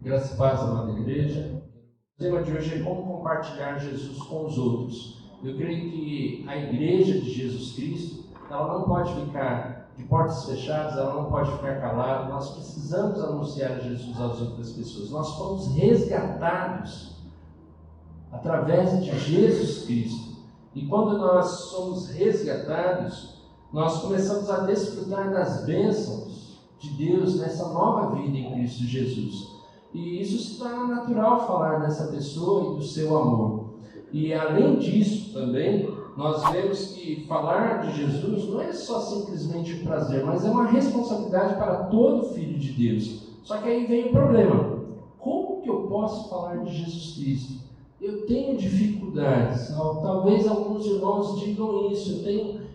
Graça e paz, amada igreja. O tema de hoje é como compartilhar Jesus com os outros. Eu creio que a igreja de Jesus Cristo, ela não pode ficar de portas fechadas, ela não pode ficar calada. Nós precisamos anunciar Jesus às outras pessoas. Nós fomos resgatados através de Jesus Cristo. E quando nós somos resgatados, nós começamos a desfrutar das bênçãos de Deus nessa nova vida em Cristo Jesus. E isso se torna natural falar dessa pessoa e do seu amor. E além disso também, nós vemos que falar de Jesus não é só simplesmente um prazer, mas é uma responsabilidade para todo filho de Deus. Só que aí vem o problema. Como que eu posso falar de Jesus Cristo? Eu tenho dificuldades. Talvez alguns irmãos digam isso.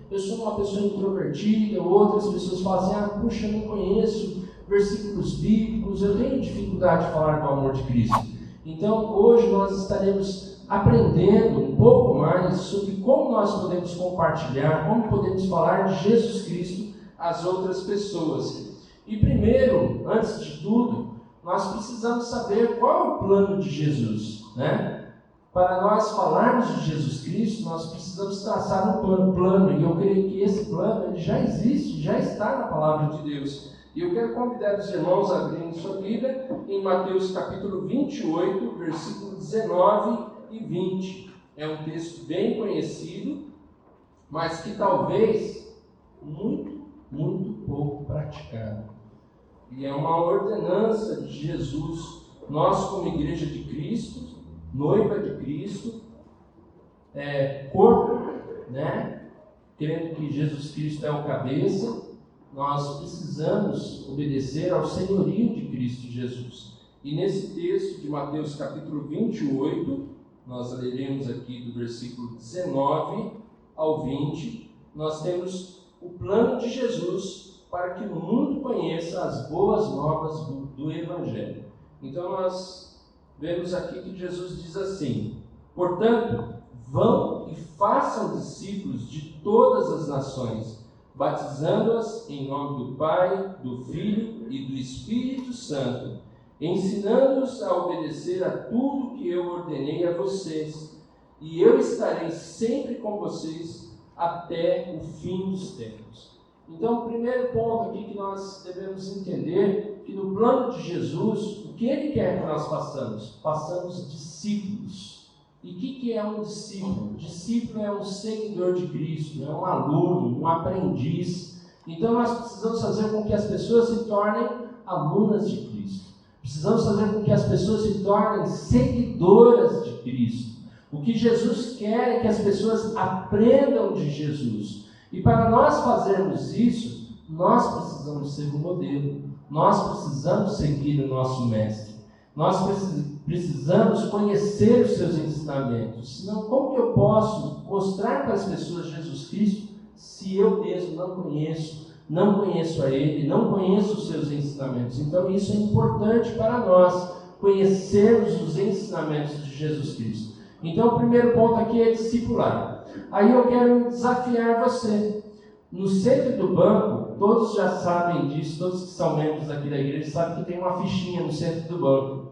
Eu sou uma pessoa introvertida, outras pessoas falam assim, puxa, eu não conheço versículos bíblicos, eu tenho dificuldade de falar do amor de Cristo. Então, hoje nós estaremos aprendendo um pouco mais sobre como nós podemos compartilhar, como podemos falar de Jesus Cristo às outras pessoas. E primeiro, antes de tudo, nós precisamos saber qual é o plano de Jesus, né? Para nós falarmos de Jesus Cristo, nós precisamos traçar um plano, e eu creio que esse plano ele já existe, já está na palavra de Deus. E eu quero convidar os irmãos a abrirem sua Bíblia em Mateus capítulo 28, versículos 19 e 20. É um texto bem conhecido, mas que talvez muito pouco praticado. E é uma ordenança de Jesus. Nós, como igreja de Cristo, noiva de Cristo, corpo, né? Crendo que Jesus Cristo é o cabeça, nós precisamos obedecer ao senhorio de Cristo Jesus. E nesse texto de Mateus capítulo 28, nós leremos aqui do versículo 19 ao 20, nós temos o plano de Jesus para que o mundo conheça as boas novas do Evangelho. Então nós vemos aqui que Jesus diz assim: portanto, vão e façam discípulos de todas as nações, batizando-as em nome do Pai, do Filho e do Espírito Santo, ensinando-os a obedecer a tudo que eu ordenei a vocês, e eu estarei sempre com vocês até o fim dos tempos. Então, o primeiro ponto aqui que nós devemos entender, que no plano de Jesus, o que Ele quer que nós façamos? Façamos discípulos. E o que é um discípulo? Discípulo é um seguidor de Cristo, é um aluno, um aprendiz. Então nós precisamos fazer com que as pessoas se tornem alunas de Cristo. Precisamos fazer com que as pessoas se tornem seguidoras de Cristo. O que Jesus quer é que as pessoas aprendam de Jesus. E para nós fazermos isso, nós precisamos ser o modelo. Nós precisamos seguir o nosso mestre. Nós precisamos conhecer os seus ensinamentos. Senão, como que eu posso mostrar para as pessoas Jesus Cristo se eu mesmo não conheço a Ele, não conheço os seus ensinamentos? Então, isso é importante para nós, conhecermos os ensinamentos de Jesus Cristo. Então, o primeiro ponto aqui é discipular. Aí eu quero desafiar você. No centro do banco, todos já sabem disso, todos que são membros aqui da igreja sabem que tem uma fichinha no centro do banco.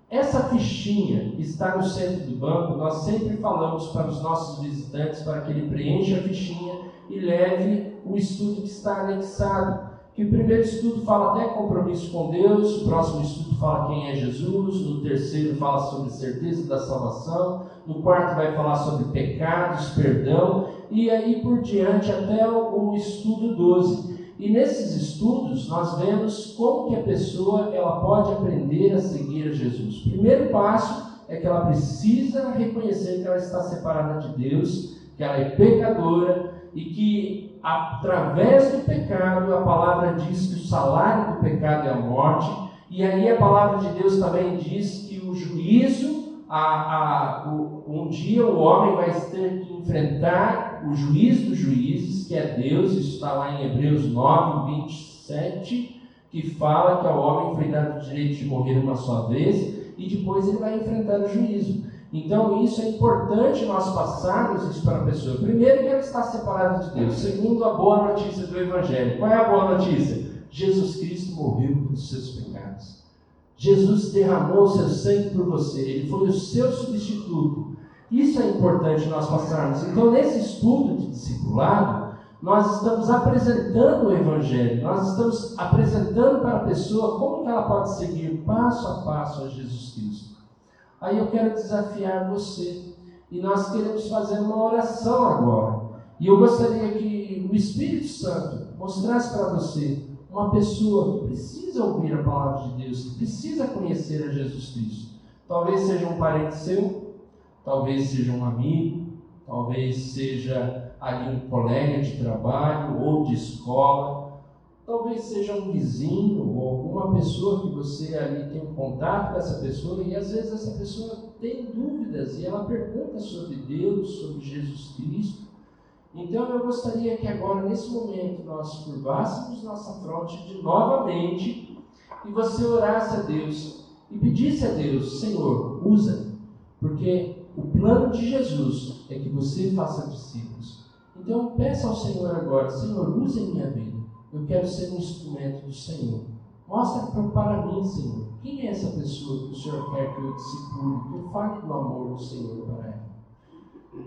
Essa fichinha que está no centro do banco, nós sempre falamos para os nossos visitantes para que ele preencha a fichinha e leve o estudo que está anexado. Que o primeiro estudo fala até compromisso com Deus, o próximo estudo fala quem é Jesus, no terceiro fala sobre certeza da salvação, no quarto vai falar sobre pecados, perdão, e aí por diante até o estudo 12. E nesses estudos nós vemos como que a pessoa ela pode aprender a seguir a Jesus. O primeiro passo é que ela precisa reconhecer que ela está separada de Deus, que ela é pecadora e que através do pecado a palavra diz que o salário do pecado é a morte. E aí a palavra de Deus também diz que o juízo, um dia o homem vai ter que enfrentar o juiz dos juízes, que é Deus. Isso está lá em Hebreus 9, 27, que fala que ao homem foi dado o direito de morrer uma só vez, e depois ele vai enfrentar o juízo. Então isso é importante nós passarmos isso para a pessoa. Primeiro, que ela está separada de Deus. Segundo, a boa notícia do Evangelho. Qual é a boa notícia? Jesus Cristo morreu pelos seus pecados. Jesus derramou seu sangue por você, Ele foi o seu substituto. Isso é importante nós passarmos. Então, nesse estudo de discipulado, nós estamos apresentando o Evangelho, nós estamos apresentando para a pessoa como que ela pode seguir passo a passo a Jesus Cristo. Aí eu quero desafiar você, e nós queremos fazer uma oração agora. E eu gostaria que o Espírito Santo mostrasse para você uma pessoa que precisa ouvir a palavra de Deus, que precisa conhecer a Jesus Cristo. Talvez seja um parente seu, talvez seja um amigo, talvez seja ali um colega de trabalho ou de escola, talvez seja um vizinho ou alguma pessoa que você ali tem um contato com essa pessoa e às vezes essa pessoa tem dúvidas e ela pergunta sobre Deus, sobre Jesus Cristo. Então eu gostaria que agora, nesse momento, nós curvássemos nossa fronte novamente e você orasse a Deus e pedisse a Deus: Senhor, usa-me, porque o plano de Jesus é que você faça discípulos. Então peça ao Senhor agora: Senhor, use em minha vida, eu quero ser um instrumento do Senhor. Mostra para mim, Senhor, quem é essa pessoa que o Senhor quer que eu discipule, que eu fale do amor do Senhor para ela.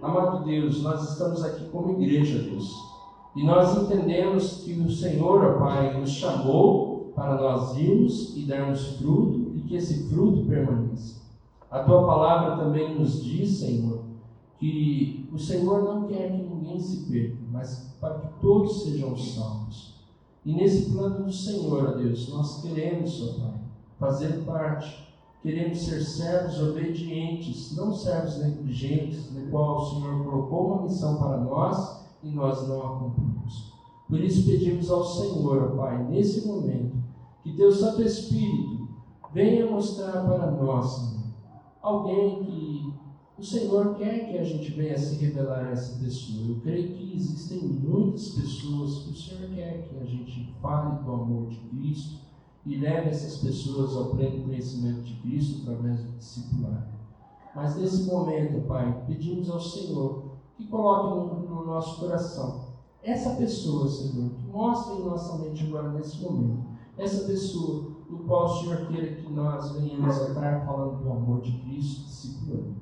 Amado Deus, nós estamos aqui como igreja, Deus, e nós entendemos que o Senhor, ó Pai, nos chamou para nós irmos e darmos fruto e que esse fruto permaneça. A Tua palavra também nos diz, Senhor, que o Senhor não quer que ninguém se perca, mas para que todos sejam salvos. E nesse plano do Senhor, ó Deus, nós queremos, ó Pai, fazer parte. Queremos ser servos obedientes, não servos negligentes, no qual o Senhor colocou uma missão para nós e nós não a cumprimos. Por isso pedimos ao Senhor, ó Pai, nesse momento, que Teu Santo Espírito venha mostrar para nós, Senhor, alguém que o Senhor quer que a gente venha se revelar a essa pessoa. Eu creio que existem muitas pessoas que o Senhor quer que a gente fale do amor de Cristo e leve essas pessoas ao pleno conhecimento de Cristo através do discipulado. Mas nesse momento, Pai, pedimos ao Senhor que coloque no nosso coração essa pessoa, Senhor, que mostre em nossa mente agora nesse momento, essa pessoa no qual o Senhor queira que nós venhamos a estar falando do amor de Cristo, discipulando.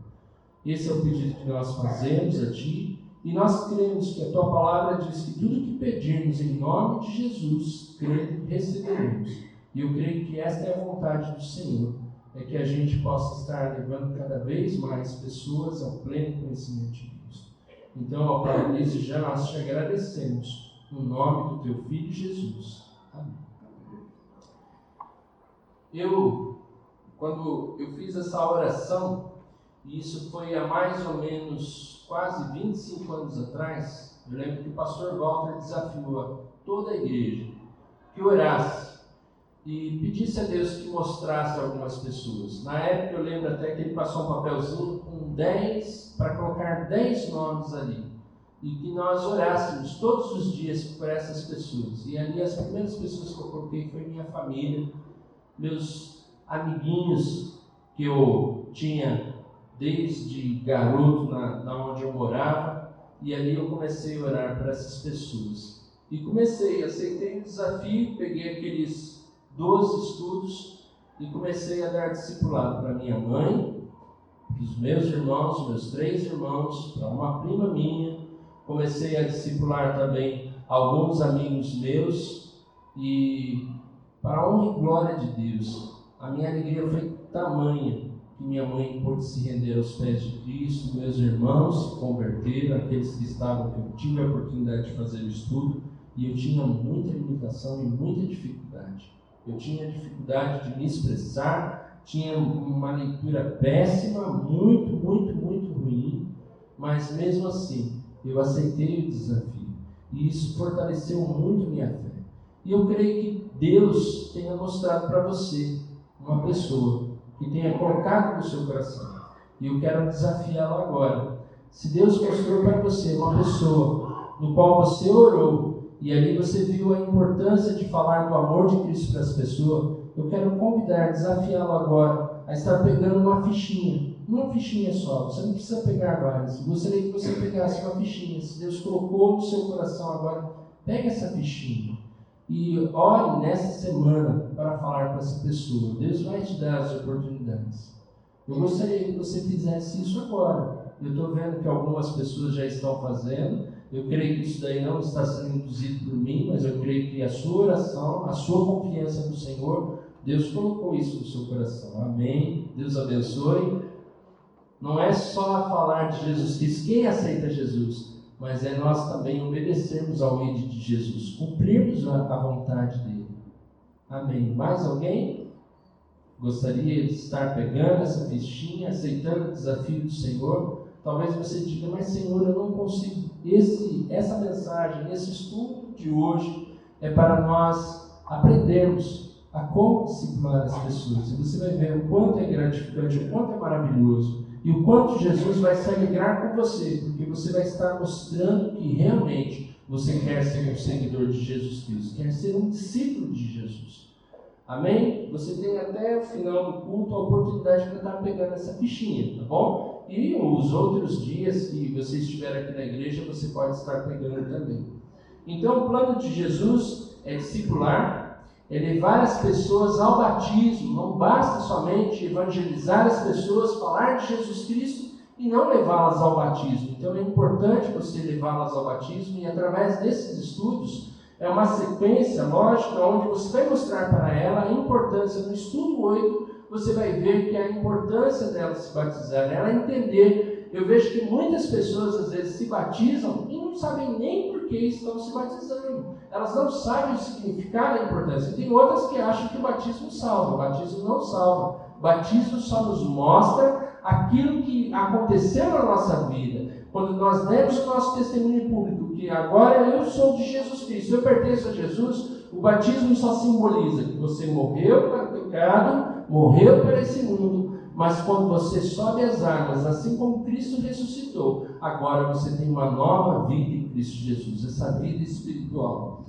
Esse é o pedido que nós fazemos a Ti, e nós cremos que a Tua palavra diz que tudo que pedirmos em nome de Jesus, crendo, receberemos. E eu creio que esta é a vontade do Senhor, é que a gente possa estar levando cada vez mais pessoas ao pleno conhecimento de Cristo. Então, ó Pai, desde já nós te agradecemos, no nome do Teu Filho Jesus. Amém. Quando eu fiz essa oração, e isso foi há mais ou menos quase 25 anos atrás, eu lembro que o pastor Walter desafiou a toda a igreja que orasse e pedisse a Deus que mostrasse a algumas pessoas. Na época eu lembro até que ele passou um papelzinho com 10, para colocar 10 nomes ali, e que nós orássemos todos os dias por essas pessoas. E ali as primeiras pessoas que eu coloquei foi minha família, meus amiguinhos que eu tinha desde garoto na onde eu morava, e ali eu comecei a orar para essas pessoas. E aceitei o desafio, peguei aqueles 12 estudos e comecei a dar discipulado para minha mãe, para os meus irmãos, meus 3 irmãos, para uma prima minha. Comecei a discipular também alguns amigos meus, e para a honra e glória de Deus, a minha alegria foi tamanha que minha mãe pôde se render aos pés de Cristo, meus irmãos se converteram, aqueles que estavam, que eu tive a oportunidade de fazer o estudo, e eu tinha muita limitação e muita dificuldade. Eu tinha dificuldade de me expressar, tinha uma leitura péssima, muito ruim, mas mesmo assim, eu aceitei o desafio, e isso fortaleceu muito minha fé. E eu creio que Deus tenha mostrado para você uma pessoa que tenha colocado no seu coração, e eu quero desafiá-lo agora. Se Deus mostrou para você uma pessoa no qual você orou, e ali você viu a importância de falar do amor de Cristo para as pessoas, eu quero convidar, desafiá-lo agora a estar pegando uma fichinha só. Você não precisa pegar várias. Eu gostaria que você pegasse uma fichinha. Se Deus colocou no seu coração agora, pega essa fichinha. e ore nessa semana para falar com essa pessoa. Deus vai te dar as oportunidades. Eu gostaria que você fizesse isso agora. Eu estou vendo que algumas pessoas já estão fazendo. Eu creio que isso daí não está sendo induzido por mim, mas eu creio que a sua oração, a sua confiança no Senhor, Deus colocou isso no seu coração. Amém? Deus abençoe. Não é só falar de Jesus Cristo, quem aceita Jesus, mas é nós também obedecermos ao ID de Jesus, cumprirmos a vontade dele. Amém? Mais alguém gostaria de estar pegando essa fichinha, aceitando o desafio do Senhor? Talvez você diga, mas Senhor, eu não consigo. Essa mensagem, esse estudo de hoje é para nós aprendermos a como disciplinar as pessoas. E você vai ver o quanto é gratificante, o quanto é maravilhoso e o quanto Jesus vai se alegrar com você, porque você vai estar mostrando que realmente você quer ser um seguidor de Jesus Cristo, quer ser um discípulo de Jesus. Amém? Você tem até o final do culto a oportunidade para estar pegando essa fichinha, tá bom? E os outros dias que você estiver aqui na igreja, você pode estar pegando também. Então, o plano de Jesus é discipular, é levar as pessoas ao batismo. Não basta somente evangelizar as pessoas, falar de Jesus Cristo e não levá-las ao batismo. Então, é importante você levá-las ao batismo e, através desses estudos, é uma sequência lógica onde você vai mostrar para ela a importância. No estudo 8, você vai ver que a importância dela se batizar, ela entender. Eu vejo que muitas pessoas às vezes se batizam e não sabem nem por que estão se batizando. Elas não sabem o significado, a importância. E tem outras que acham que o batismo salva. O batismo não salva. O batismo só nos mostra aquilo que aconteceu na nossa vida. Quando nós demos o nosso testemunho público, que agora eu sou de Jesus Cristo, eu pertenço a Jesus, o batismo só simboliza que você morreu para o pecado, morreu para esse mundo, mas quando você sobe as águas, assim como Cristo ressuscitou, agora você tem uma nova vida em Cristo Jesus, essa vida espiritual.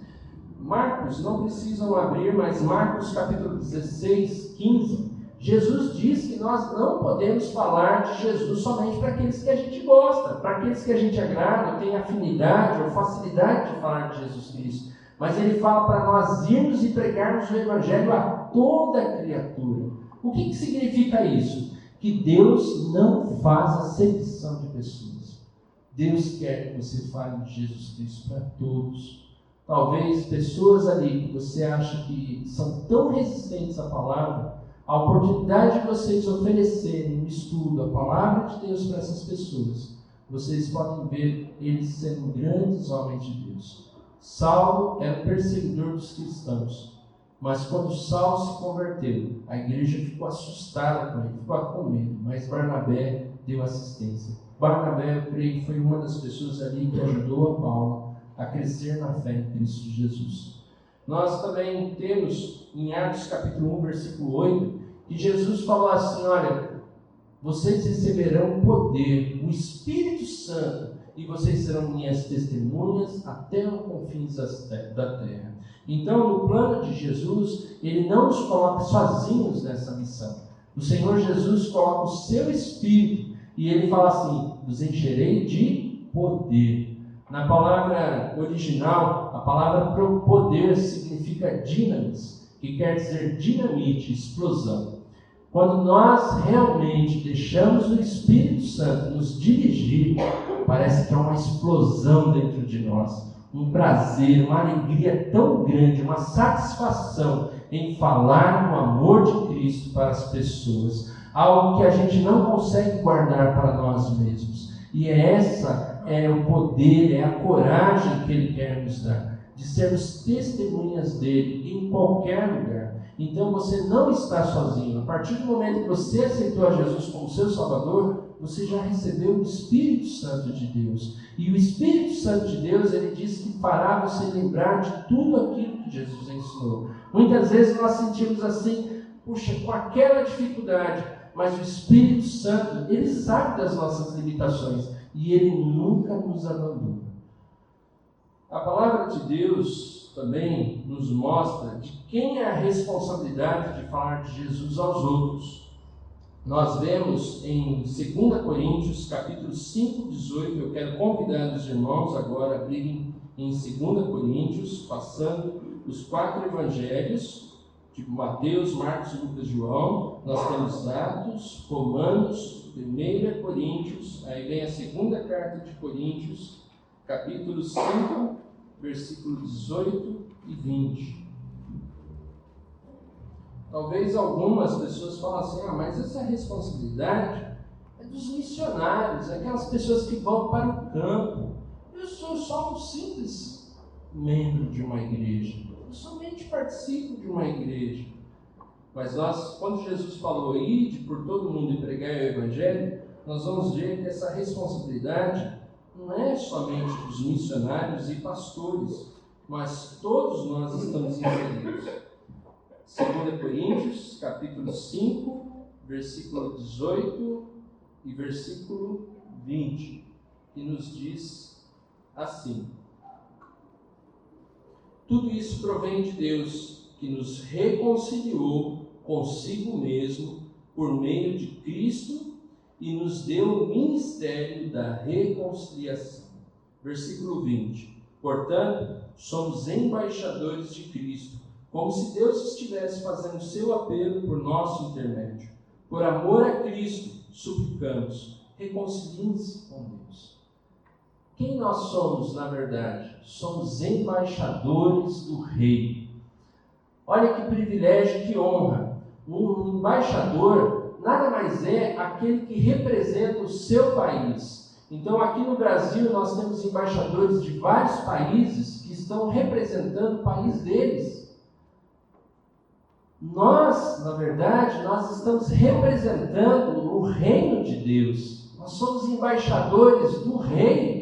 Marcos, não precisam abrir, mas Marcos capítulo 16, 15, Jesus diz que nós não podemos falar de Jesus somente para aqueles que a gente gosta, para aqueles que a gente agrada, tem afinidade ou facilidade de falar de Jesus Cristo. Mas ele fala para nós irmos e pregarmos o Evangelho a toda criatura. O que significa isso? Que Deus não faz acepção de pessoas. Deus quer que você fale de Jesus Cristo para todos. Talvez pessoas ali que você acha que são tão resistentes à palavra, a oportunidade de vocês oferecerem um estudo, a palavra de Deus para essas pessoas, vocês podem ver eles sendo grandes homens de Deus. Saulo era um perseguidor dos cristãos, mas quando Saulo se converteu, a igreja ficou assustada com ele, ficou com medo, mas Barnabé deu assistência. Barnabé, eu creio, foi uma das pessoas ali que ajudou a Paulo a crescer na fé em Cristo Jesus. Nós também temos em Atos capítulo 1, versículo 8, que Jesus falou assim, olha, vocês receberão poder, o Espírito Santo, e vocês serão minhas testemunhas até os confins da terra. Então, no plano de Jesus, ele não nos coloca sozinhos nessa missão. O Senhor Jesus coloca o seu Espírito, e ele fala assim, vos encherei de poder. Na palavra original, a palavra poder significa dinamis, que quer dizer dinamite, explosão. Quando nós realmente deixamos o Espírito Santo nos dirigir, parece que há uma explosão dentro de nós, um prazer, uma alegria tão grande, uma satisfação em falar do amor de Cristo para as pessoas, algo que a gente não consegue guardar para nós mesmos. E é o poder, é a coragem que Ele quer nos dar, de sermos testemunhas dEle em qualquer lugar. Então você não está sozinho. A partir do momento que você aceitou a Jesus como seu Salvador, você já recebeu o Espírito Santo de Deus. E o Espírito Santo de Deus, ele diz que fará você lembrar de tudo aquilo que Jesus ensinou. Muitas vezes nós sentimos assim, puxa, com aquela dificuldade, mas o Espírito Santo, ele sabe das nossas limitações e ele nunca nos abandona. A palavra de Deus também nos mostra de quem é a responsabilidade de falar de Jesus aos outros. Nós vemos em 2 Coríntios, capítulo 5, 18, eu quero convidar os irmãos agora a abrirem em 2 Coríntios, passando os 4 evangelhos, tipo Mateus, Marcos, Lucas e João. Nós temos Atos, Romanos, 1 Coríntios, aí vem a segunda carta de Coríntios, capítulo 5, versículos 18 e 20. Talvez algumas pessoas falem assim, mas essa responsabilidade é dos missionários, aquelas pessoas que vão para o campo. Eu sou só um simples membro de uma igreja, eu somente participo de uma igreja. Mas nós, quando Jesus falou, ide por todo mundo e pregai o Evangelho, nós vamos ver que essa responsabilidade não é somente dos missionários e pastores, mas todos nós estamos inseridos. 2 Coríntios, capítulo 5, versículo 18 e versículo 20, que nos diz assim: tudo isso provém de Deus, que nos reconciliou consigo mesmo por meio de Cristo e nos deu o ministério da reconciliação. Versículo 20. Portanto, somos embaixadores de Cristo, como se Deus estivesse fazendo seu apelo por nosso intermédio. Por amor a Cristo, suplicamos, reconciliem-se com Deus. Quem nós somos, na verdade? Somos embaixadores do Rei. Olha que privilégio, que honra. Um embaixador nada mais é aquele que representa o seu país. Então, aqui no Brasil, nós temos embaixadores de vários países que estão representando o país deles. Nós, na verdade, nós estamos representando o reino de Deus. Nós somos embaixadores do Rei.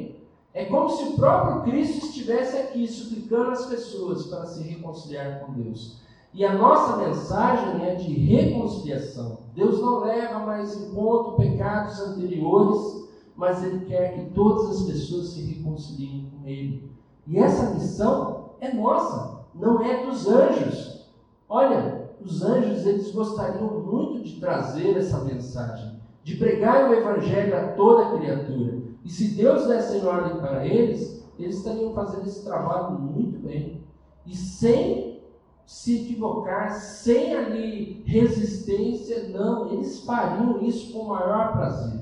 É como se o próprio Cristo estivesse aqui suplicando as pessoas para se reconciliar com Deus. E a nossa mensagem é de reconciliação. Deus não leva mais em conta pecados anteriores, mas Ele quer que todas as pessoas se reconciliem com Ele. E essa missão é nossa, não é dos anjos. Olha, os anjos, eles gostariam muito de trazer essa mensagem, de pregar o Evangelho a toda criatura. E se Deus desse ordem para eles, eles estariam fazendo esse trabalho muito bem. E sem se equivocar, sem ali resistência, não, eles fariam isso com o maior prazer.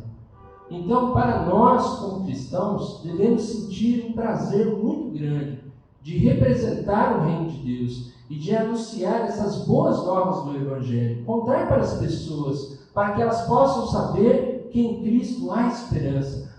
Então, para nós, como cristãos, devemos sentir um prazer muito grande de representar o reino de Deus e de anunciar essas boas novas do Evangelho, contar para as pessoas, para que elas possam saber que em Cristo há esperança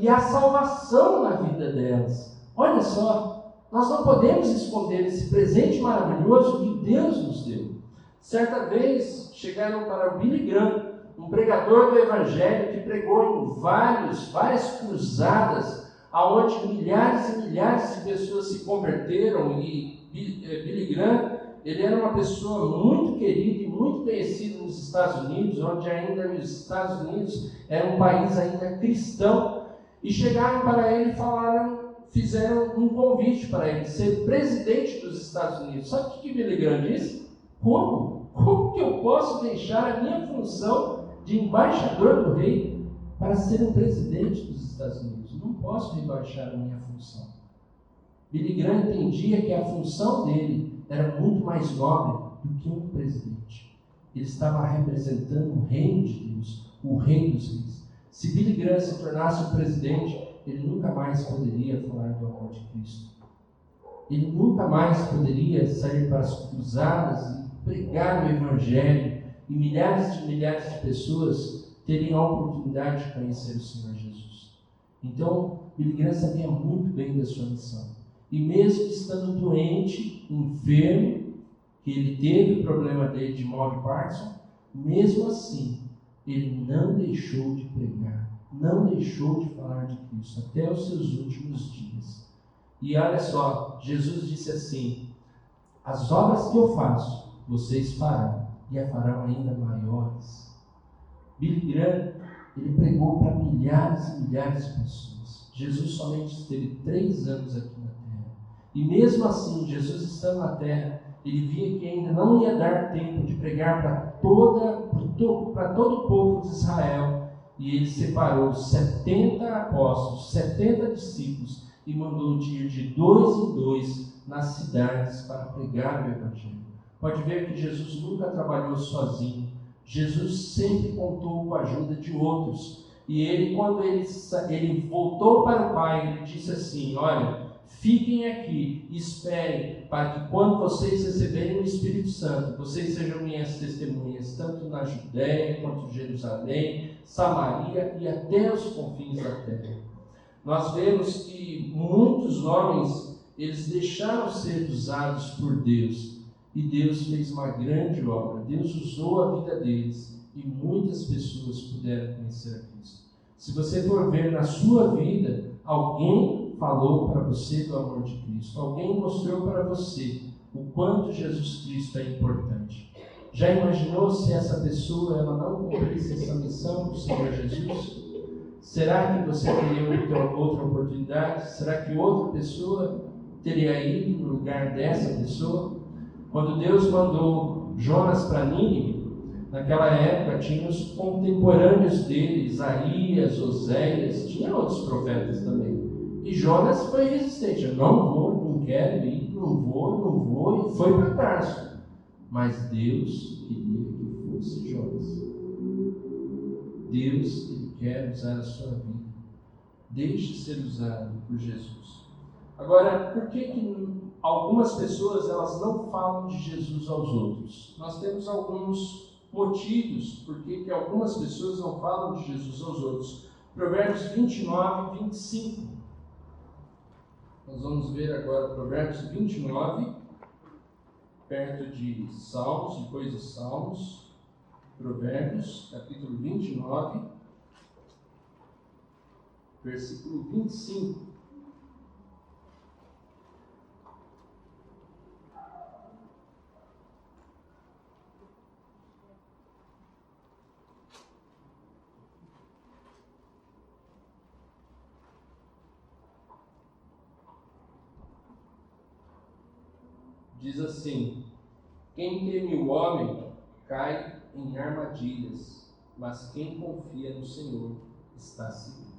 e a salvação na vida delas. Olha só, nós não podemos esconder esse presente maravilhoso que Deus nos deu. Certa vez chegaram para o Billy Graham, um pregador do Evangelho que pregou em várias cruzadas, aonde milhares e milhares de pessoas se converteram. E Billy Graham, ele era uma pessoa muito querida e muito conhecida nos Estados Unidos, onde ainda os Estados Unidos era um país ainda cristão, e chegaram para ele e fizeram um convite para ele ser presidente dos Estados Unidos. Sabe o que Billy Graham disse? Como que eu posso deixar a minha função de embaixador do rei para ser um presidente dos Estados Unidos? Não posso rebaixar a minha função. Billy Graham entendia que a função dele era muito mais nobre do que um presidente. Ele estava representando o reino de Deus, o rei dos reis. Se Billy Graham se tornasse um presidente, ele nunca mais poderia falar do amor de Cristo. Ele nunca mais poderia sair para as cruzadas e pregar o Evangelho, e milhares de pessoas teriam a oportunidade de conhecer o Senhor Jesus. Então, Billy Graham sabia muito bem da sua missão. E mesmo estando doente, enfermo, que ele teve o problema dele de mal de Parkinson, mesmo assim, ele não deixou de pregar, não deixou de falar de Cristo, até os seus últimos dias. E olha só, Jesus disse assim: as obras que eu faço, vocês farão, e a farão ainda maiores. Billy Graham, ele pregou para milhares e milhares de pessoas. Jesus somente esteve 3 anos aqui na terra. E mesmo assim, Jesus estando na terra, ele via que ainda não ia dar tempo de pregar para todo o povo de Israel. E ele separou 70 apóstolos, 70 discípulos, e mandou de ir de 2 em 2 nas cidades para pregar o Evangelho. Pode ver que Jesus nunca trabalhou sozinho. Jesus sempre contou com a ajuda de outros. E ele, quando ele voltou para o Pai, ele disse assim: olha, fiquem aqui, esperem, para que quando vocês receberem o Espírito Santo, vocês sejam minhas testemunhas, tanto na Judéia, quanto em Jerusalém, Samaria e até os confins da terra. Nós vemos que muitos homens, eles deixaram ser usados por Deus, e Deus fez uma grande obra. Deus usou a vida deles, e muitas pessoas puderam conhecer a Cristo. Se você for ver na sua vida, alguém falou para você do amor de Cristo, alguém mostrou para você o quanto Jesus Cristo é importante. Já imaginou se essa pessoa ela não cumprisse essa missão do Senhor Jesus? Será que você teria outra oportunidade? Será que outra pessoa teria ido no lugar dessa pessoa? Quando Deus mandou Jonas para Nínive, naquela época tinha os contemporâneos dele, Isaías, Oséias, tinha outros profetas também. E Jonas foi resistente: eu não vou, não quero ir, não vou, e foi para Tarso. Mas Deus queria que fosse Jonas. Deus, Ele quer usar a sua vida. Deixe ser usado por Jesus. Agora, por que algumas pessoas elas não falam de Jesus aos outros? Nós temos alguns motivos por que algumas pessoas não falam de Jesus aos outros. Provérbios 29 e 25. Nós vamos ver agora Provérbios 29, perto de Salmos, depois de Salmos. Provérbios, capítulo 29, versículo 25. Diz assim: quem teme o homem cai em armadilhas, mas quem confia no Senhor está seguro.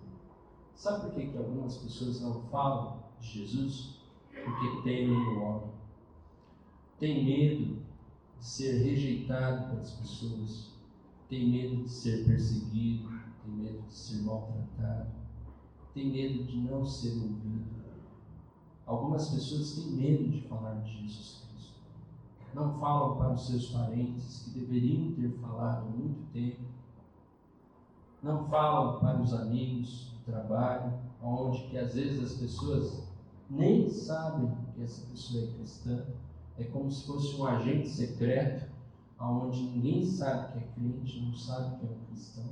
Sabe por que algumas pessoas não falam de Jesus? Porque temem o homem. Tem medo de ser rejeitado pelas pessoas, tem medo de ser perseguido, tem medo de ser maltratado, tem medo de não ser ouvido. Algumas pessoas têm medo de falar de Jesus Cristo. Não falam para os seus parentes, que deveriam ter falado há muito tempo. Não falam para os amigos do trabalho, onde que às vezes as pessoas nem sabem que essa pessoa é cristã. É como se fosse um agente secreto, onde ninguém sabe que é crente, não sabe que é um cristão.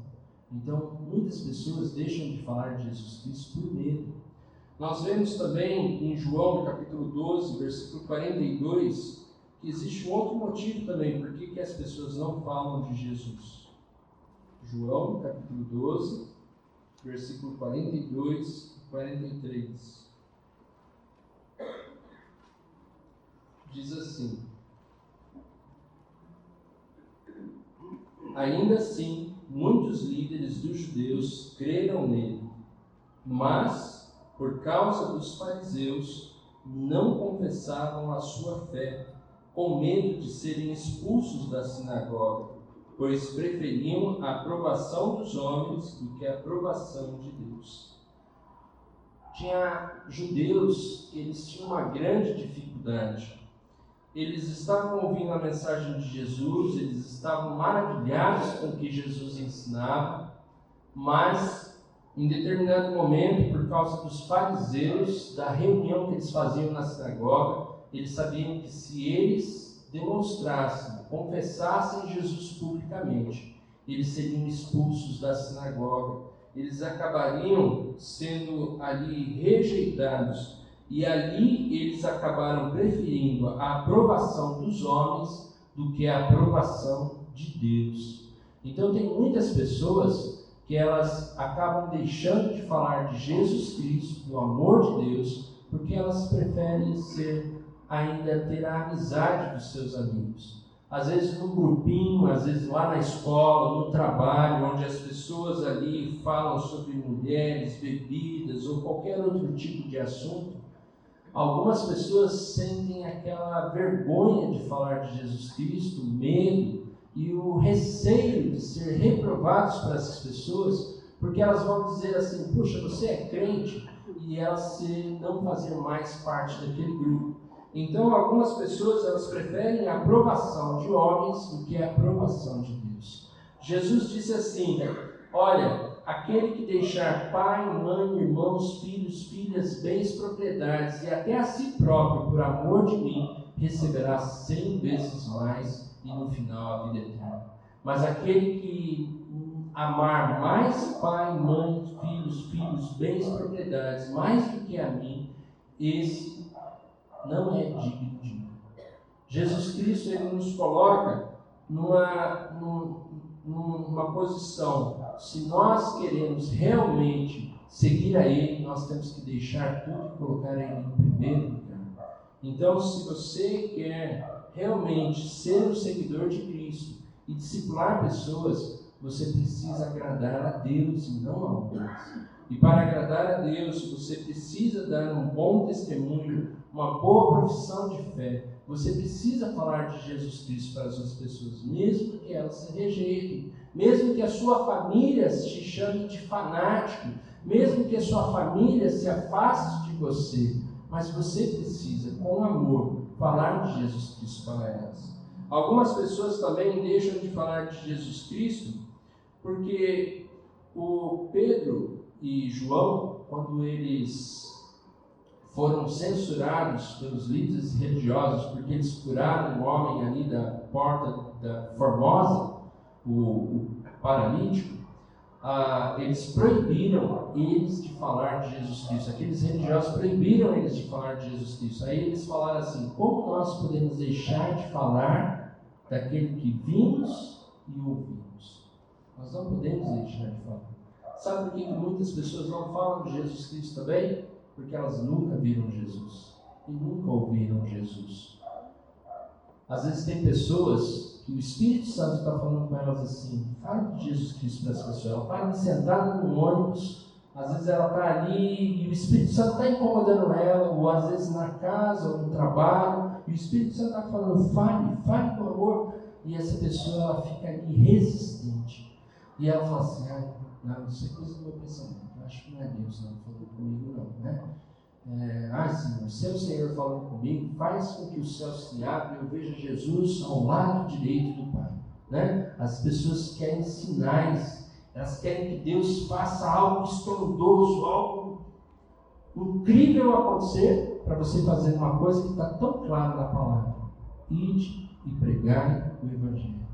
Então, muitas pessoas deixam de falar de Jesus Cristo por medo. Nós vemos também em João, no capítulo 12, versículo 42, que existe um outro motivo também por que as pessoas não falam de Jesus. João, capítulo 12, versículo 42 e 43. Diz assim: ainda assim, muitos líderes dos judeus creram nele, mas por causa dos fariseus, não confessavam a sua fé, com medo de serem expulsos da sinagoga, pois preferiam a aprovação dos homens do que a aprovação de Deus. Tinha judeus que eles tinham uma grande dificuldade. Eles estavam ouvindo a mensagem de Jesus, eles estavam maravilhados com o que Jesus ensinava, mas em determinado momento, por causa dos fariseus, da reunião que eles faziam na sinagoga, eles sabiam que se eles demonstrassem, confessassem Jesus publicamente, eles seriam expulsos da sinagoga, eles acabariam sendo ali rejeitados, e ali eles acabaram preferindo a aprovação dos homens do que a aprovação de Deus. Então tem muitas pessoas que elas acabam deixando de falar de Jesus Cristo, do amor de Deus, porque elas preferem ainda ter a amizade dos seus amigos. Às vezes num grupinho, às vezes lá na escola, no trabalho, onde as pessoas ali falam sobre mulheres, bebidas ou qualquer outro tipo de assunto, Algumas pessoas sentem aquela vergonha de falar de Jesus Cristo, o medo e o receio de ser reprovados por essas pessoas, porque elas vão dizer assim: puxa, você é crente, e elas não fazer mais parte daquele grupo. Então, algumas pessoas elas preferem a aprovação de homens do que a aprovação de Deus. Jesus disse assim: olha, aquele que deixar pai, mãe, irmãos, filhos, filhas, bens, propriedades e até a si próprio por amor de mim, receberá 100 vezes mais e no final a vida eterna. Mas aquele que amar mais pai, mãe, filhos, bens, propriedades, mais do que a mim, esse não é digno de mim. Jesus Cristo ele nos coloca numa posição. Se nós queremos realmente seguir a Ele, nós temos que deixar tudo e colocar Ele em primeiro lugar. Então, se você quer realmente ser um seguidor de Cristo e discipular pessoas, você precisa agradar a Deus e não a homens. E para agradar a Deus, você precisa dar um bom testemunho, uma boa profissão de fé. Você precisa falar de Jesus Cristo para as outras pessoas, mesmo que elas se rejeitem, mesmo que a sua família te chame de fanático, mesmo que a sua família se afaste de você, mas você precisa, com amor, falar de Jesus Cristo para elas. Algumas pessoas também deixam de falar de Jesus Cristo porque o Pedro e João, quando eles foram censurados pelos líderes religiosos porque eles curaram o homem ali da porta da Formosa, o paralítico, eles proibiram eles de falar de Jesus Cristo. Aqueles religiosos proibiram eles de falar de Jesus Cristo. Aí eles falaram assim: como nós podemos deixar de falar daquele que vimos e ouvimos? Nós não podemos deixar de falar. Sabe por que muitas pessoas não falam de Jesus Cristo também? Porque elas nunca viram Jesus e nunca ouviram Jesus. Às vezes tem pessoas que o Espírito Santo está falando com elas assim: fale de Jesus Cristo para essa pessoa. Ela está ali sentada no ônibus, às vezes ela está ali e o Espírito Santo está incomodando ela, ou às vezes na casa ou no trabalho, e o Espírito Santo está falando: fale com amor, e essa pessoa ela fica ali resistente. E ela fala assim: não, isso é coisa do meu pensamento. Acho que não é Deus não falando comigo não, né? Senhor, se é o Senhor falando comigo, faz com que o céu se abra e eu veja Jesus ao lado direito do Pai, né? As pessoas querem sinais, elas querem que Deus faça algo estrondoso, algo incrível acontecer para você fazer uma coisa que está tão clara na palavra: ide e pregai o Evangelho,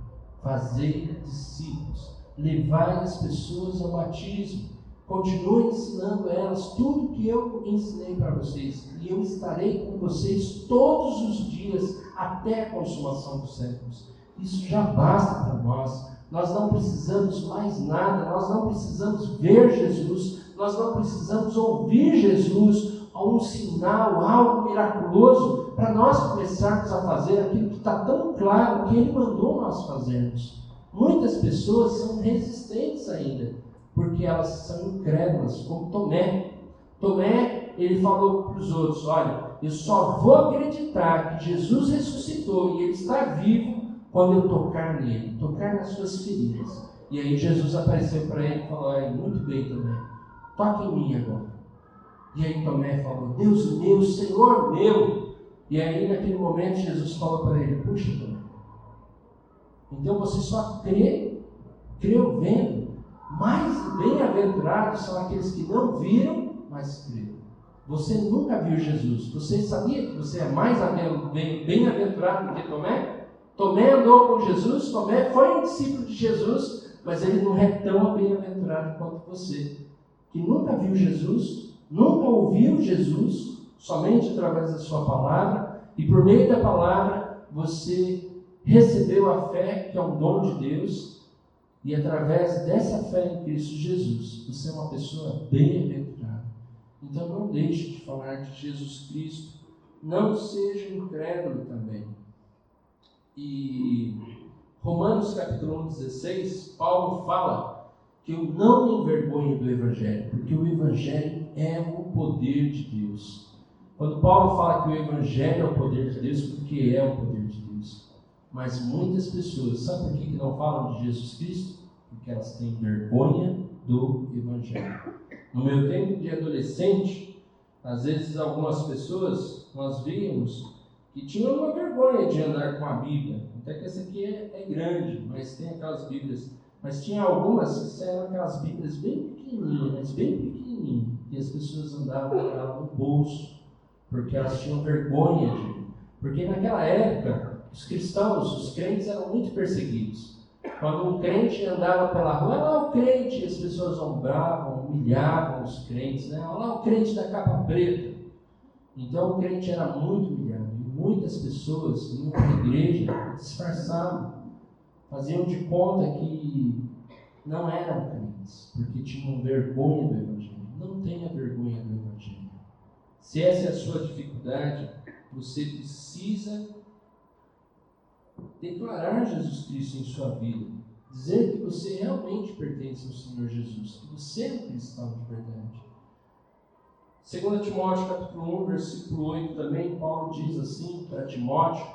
fazei discípulos, levai as pessoas ao batismo. Continue ensinando elas tudo que eu ensinei para vocês, e eu estarei com vocês todos os dias até a consumação dos séculos. Isso já basta para nós. Nós não precisamos mais nada, nós não precisamos ver Jesus, nós não precisamos ouvir Jesus, um sinal, algo miraculoso, para nós começarmos a fazer aquilo que está tão claro que Ele mandou nós fazermos. Muitas pessoas são resistentes ainda, porque elas são incrédulas, como Tomé. Tomé, ele falou para os outros: olha, eu só vou acreditar que Jesus ressuscitou e Ele está vivo quando eu tocar nele, tocar nas suas feridas. E aí Jesus apareceu para ele e falou: muito bem, Tomé, toque em mim agora. E aí Tomé falou: Deus meu, Senhor meu. E aí naquele momento Jesus falou para ele: puxa, Tomé, então você só creu vendo. Mais bem-aventurados são aqueles que não viram, mas creram. Você nunca viu Jesus. Você sabia que você é mais bem-aventurado do que Tomé? Tomé andou com Jesus, Tomé foi um discípulo de Jesus, mas ele não é tão bem-aventurado quanto você, que nunca viu Jesus, nunca ouviu Jesus, somente através da sua palavra, e por meio da palavra você recebeu a fé, que é um dom de Deus. E através dessa fé em Cristo Jesus, você é uma pessoa bem-aventurada. Então não deixe de falar de Jesus Cristo. Não seja incrédulo também. E Romanos capítulo 1:16, Paulo fala que eu não me envergonho do Evangelho, porque o Evangelho é o poder de Deus. Quando Paulo fala que o Evangelho é o poder de Deus, porque é o poder de Deus. Mas muitas pessoas, sabe por que não falam de Jesus Cristo? Porque elas têm vergonha do Evangelho. No meu tempo de adolescente, às vezes algumas pessoas, nós víamos que tinham uma vergonha de andar com a Bíblia. Até que essa aqui é grande, mas tem aquelas Bíblias. Mas tinha algumas que eram aquelas Bíblias bem pequenininhas, e as pessoas andavam com ela no bolso, porque elas tinham vergonha de. Porque naquela época, os cristãos, os crentes eram muito perseguidos. Quando um crente andava pela rua, olha lá o crente, e as pessoas zombavam, humilhavam os crentes, né? Olha lá o crente da capa preta. Então o crente era muito humilhado, e muitas pessoas iam para a igreja, disfarçavam, faziam de conta que não eram crentes, porque tinham vergonha do Evangelho. Não tenha vergonha do Evangelho. Se essa é a sua dificuldade, você precisa declarar Jesus Cristo em sua vida, dizer que você realmente pertence ao Senhor Jesus, que você é um cristão de verdade. 2 Timóteo capítulo 1, versículo 8 também, Paulo diz assim para Timóteo,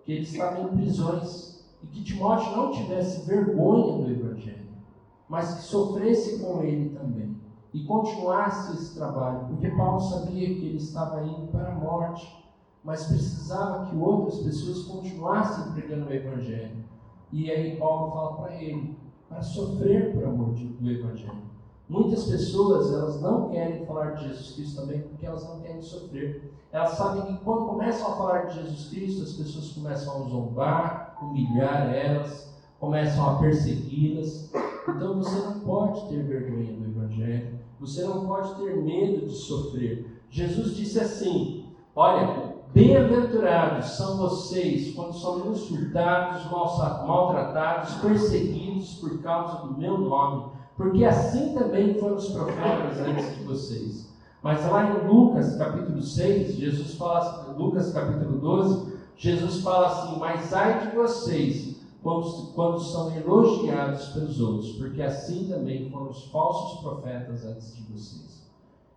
que ele estava em prisões, e que Timóteo não tivesse vergonha do Evangelho, mas que sofresse com ele também, e continuasse esse trabalho, porque Paulo sabia que ele estava indo para a morte, mas precisava que outras pessoas continuassem pregando o Evangelho. E aí Paulo fala para ele, para sofrer por amor do Evangelho. Muitas pessoas, elas não querem falar de Jesus Cristo também, porque elas não querem sofrer. Elas sabem que quando começam a falar de Jesus Cristo, as pessoas começam a zombar, humilhar elas, começam a persegui-las. Então você não pode ter vergonha do Evangelho, você não pode ter medo de sofrer. Jesus disse assim, olha, bem-aventurados são vocês quando são insultados, maltratados, perseguidos por causa do meu nome, porque assim também foram os profetas antes de vocês. Mas lá em Lucas capítulo 6, Jesus fala, Lucas capítulo 12, Jesus fala assim, mas ai de vocês quando são elogiados pelos outros, porque assim também foram os falsos profetas antes de vocês.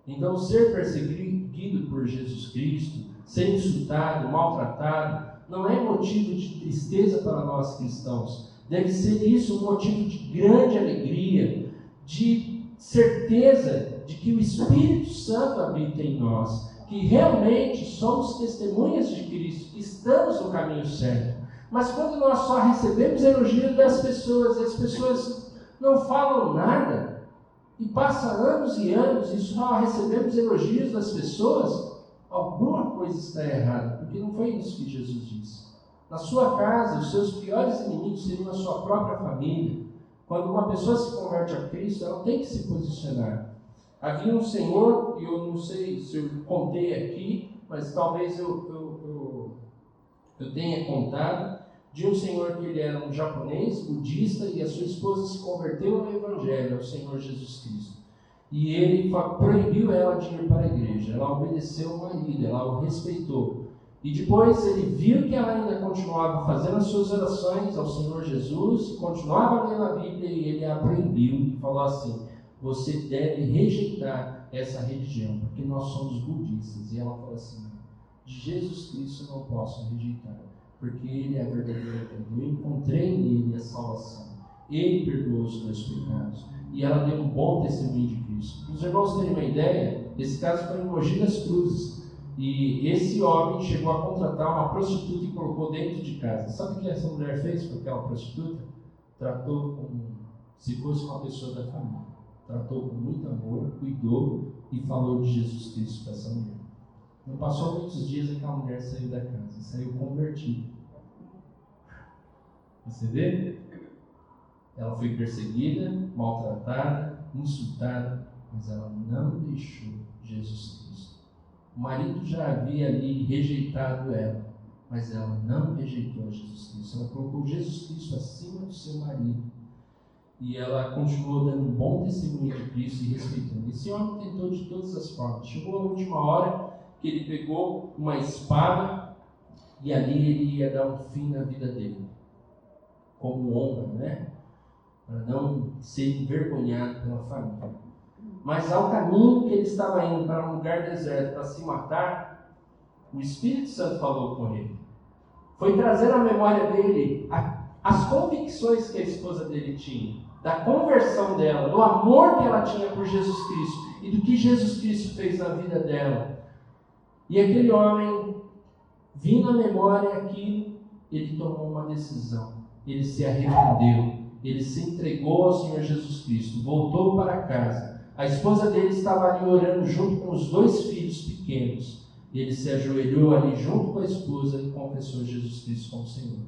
Então ser perseguido por Jesus Cristo, ser insultado, maltratado, não é motivo de tristeza para nós cristãos. Deve ser isso um motivo de grande alegria, de certeza de que o Espírito Santo habita em nós, que realmente somos testemunhas de Cristo, que estamos no caminho certo. Mas quando nós só recebemos elogios das pessoas, e as pessoas não falam nada, e passa anos e anos, e só recebemos elogios das pessoas, alguma coisa está errada, porque não foi isso que Jesus disse. Na sua casa, os seus piores inimigos seriam a sua própria família. Quando uma pessoa se converte a Cristo, ela tem que se posicionar. Havia um senhor, e eu não sei se eu contei aqui, mas talvez eu tenha contado, de um senhor que ele era um japonês, budista, e a sua esposa se converteu ao Evangelho, ao Senhor Jesus Cristo. E ele proibiu ela de ir para a igreja. Ela obedeceu o marido, ela o respeitou. E depois ele viu que ela ainda continuava fazendo as suas orações ao Senhor Jesus, continuava lendo a Bíblia, e ele a proibiu e falou assim, você deve rejeitar essa religião, porque nós somos budistas. E ela falou assim, de Jesus Cristo eu não posso rejeitar, porque Ele é a verdadeira vida. Eu encontrei nele a salvação. Ele perdoou os meus pecados. E ela deu um bom testemunho de Cristo. Para os irmãos terem uma ideia, esse caso foi em Mogi das Cruzes. E esse homem chegou a contratar uma prostituta e colocou dentro de casa. Sabe o que essa mulher fez com aquela prostituta? Tratou como se fosse uma pessoa da família. Tratou com muito amor, cuidou e falou de Jesus Cristo para essa mulher. Não passou muitos dias e aquela mulher saiu da casa, saiu convertida. Você vê? Ela foi perseguida, maltratada, insultada, mas ela não deixou Jesus Cristo. O marido já havia ali rejeitado ela, mas ela não rejeitou Jesus Cristo. Ela colocou Jesus Cristo acima do seu marido. E ela continuou dando um bom testemunho de Cristo e respeitando. Esse homem tentou de todas as formas. Chegou a última hora que ele pegou uma espada e ali ele ia dar um fim na vida dele, como honra, né? Para não ser envergonhado pela família. Mas ao caminho que ele estava indo para um lugar deserto para se matar, O Espírito Santo falou com ele. Foi trazer à memória dele as convicções que a esposa dele tinha, da conversão dela, do amor que ela tinha por Jesus Cristo e do que Jesus Cristo fez na vida dela. E aquele homem, vindo à memória aquilo, ele tomou uma decisão. Ele se arrependeu. Ele se entregou ao Senhor Jesus Cristo. Voltou para casa. A esposa dele estava ali orando junto com os 2 filhos pequenos. Ele se ajoelhou ali junto com a esposa e confessou Jesus Cristo como Senhor.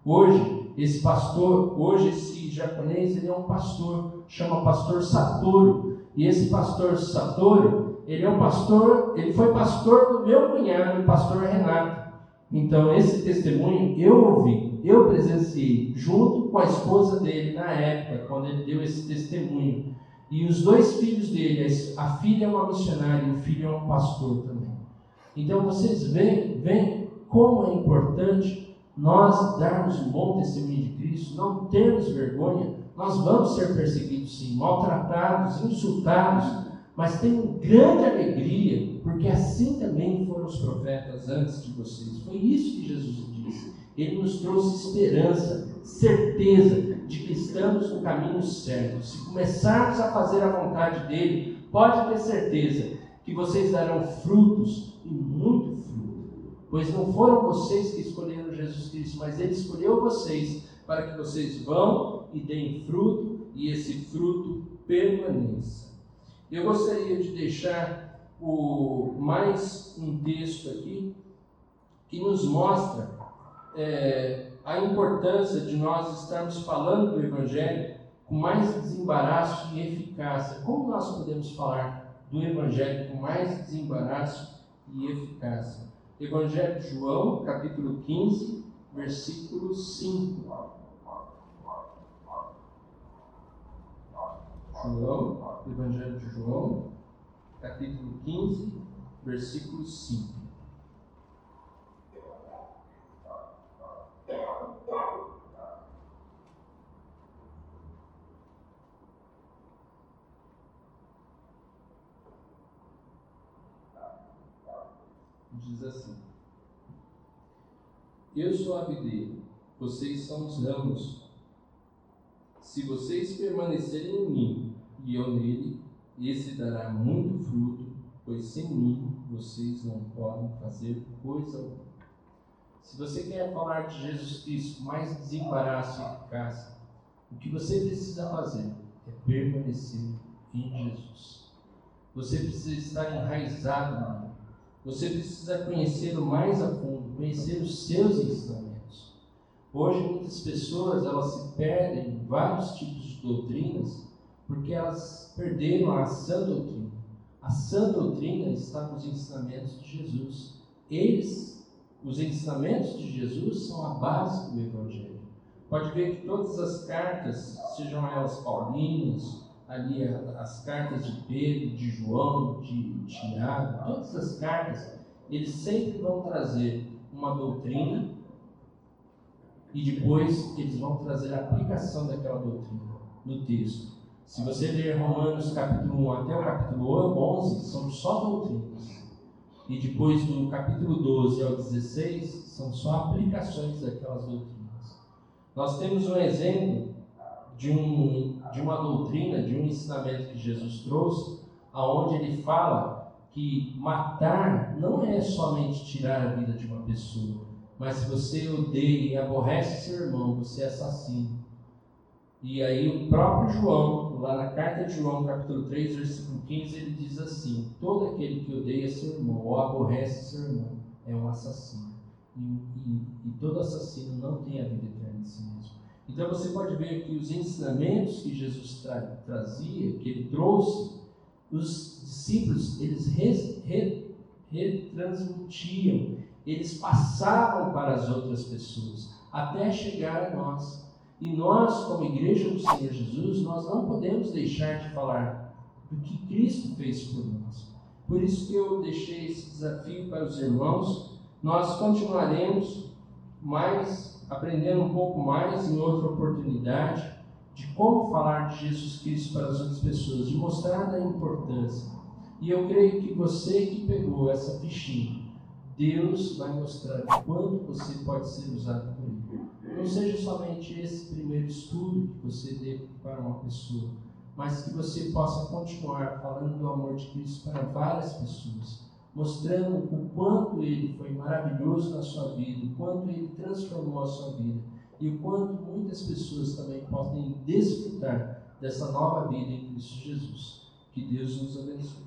Hoje, esse japonês, ele é um pastor, chama pastor Satoru. E esse pastor Satoru, ele foi pastor do meu cunhado, o pastor Renato. Então, esse testemunho eu ouvi, eu presenciei, junto com a esposa dele na época, quando ele deu esse testemunho. E os 2 filhos dele, a filha é uma missionária e o filho é um pastor também. Então, vocês veem como é importante nós darmos um bom testemunho de Cristo, não termos vergonha. Nós vamos ser perseguidos sim, maltratados, insultados, mas tenham grande alegria, porque assim também foram os profetas antes de vocês. Foi isso que Jesus disse. Ele nos trouxe esperança, certeza de que estamos no caminho certo. Se começarmos a fazer a vontade dele, pode ter certeza que vocês darão frutos, e muito fruto. Pois não foram vocês que escolheram Jesus Cristo, mas ele escolheu vocês para que vocês vão e deem fruto, e esse fruto permaneça. Eu gostaria de deixar mais um texto aqui que nos mostra a importância de nós estarmos falando do Evangelho com mais desembaraço e eficácia. Como nós podemos falar do Evangelho com mais desembaraço e eficácia? Evangelho de João, capítulo 15, versículo 5. Evangelho de João, capítulo 15, versículo 5. Diz assim: Eu sou a videira, vocês são os ramos. Se vocês permanecerem em mim e eu nele, esse dará muito fruto, pois sem mim vocês não podem fazer coisa alguma. Se você quer falar de Jesus Cristo com mais desembaraço e eficácia, o que você precisa fazer é permanecer em Jesus. Você precisa estar enraizado nele. Você precisa conhecê-lo mais a fundo, conhecer os seus ensinamentos. Hoje, muitas pessoas elas se perdem em vários tipos de doutrinas porque elas perderam a sã doutrina. A sã doutrina está nos ensinamentos de Jesus. Os ensinamentos de Jesus são a base do Evangelho. Pode ver que todas as cartas, sejam elas paulinas, ali as cartas de Pedro, de João, de Tiago, todas as cartas, eles sempre vão trazer uma doutrina e depois eles vão trazer a aplicação daquela doutrina no texto. Se você ler Romanos capítulo 1 até o capítulo 11, são só doutrinas. E depois do capítulo 12 ao 16, são só aplicações daquelas doutrinas. Nós temos um exemplo de uma doutrina, de um ensinamento que Jesus trouxe, aonde ele fala que matar não é somente tirar a vida de uma pessoa, mas se você odeia e aborrece seu irmão, você é assassino. E aí o próprio João, lá na carta de João, capítulo 3, versículo 15, ele diz assim: todo aquele que odeia seu irmão ou aborrece seu irmão é um assassino. E todo assassino não tem a vida eterna de si mesmo. Então você pode ver que os ensinamentos que Jesus trazia, que ele trouxe, os discípulos, eles retransmitiam, eles passavam para as outras pessoas, até chegar a nós. E nós, como igreja do Senhor Jesus, nós não podemos deixar de falar do que Cristo fez por nós. Por isso que eu deixei esse desafio para os irmãos. Nós continuaremos aprendendo um pouco mais em outra oportunidade de como falar de Jesus Cristo para as outras pessoas, de mostrar a importância. E eu creio que você que pegou essa fichinha Deus vai mostrar o quanto você pode ser usado por Ele. Não seja somente esse primeiro estudo que você dê para uma pessoa, mas que você possa continuar falando do amor de Cristo para várias pessoas, mostrando o quanto Ele foi maravilhoso na sua vida, o quanto Ele transformou a sua vida e o quanto muitas pessoas também podem desfrutar dessa nova vida em Cristo Jesus. Que Deus nos abençoe.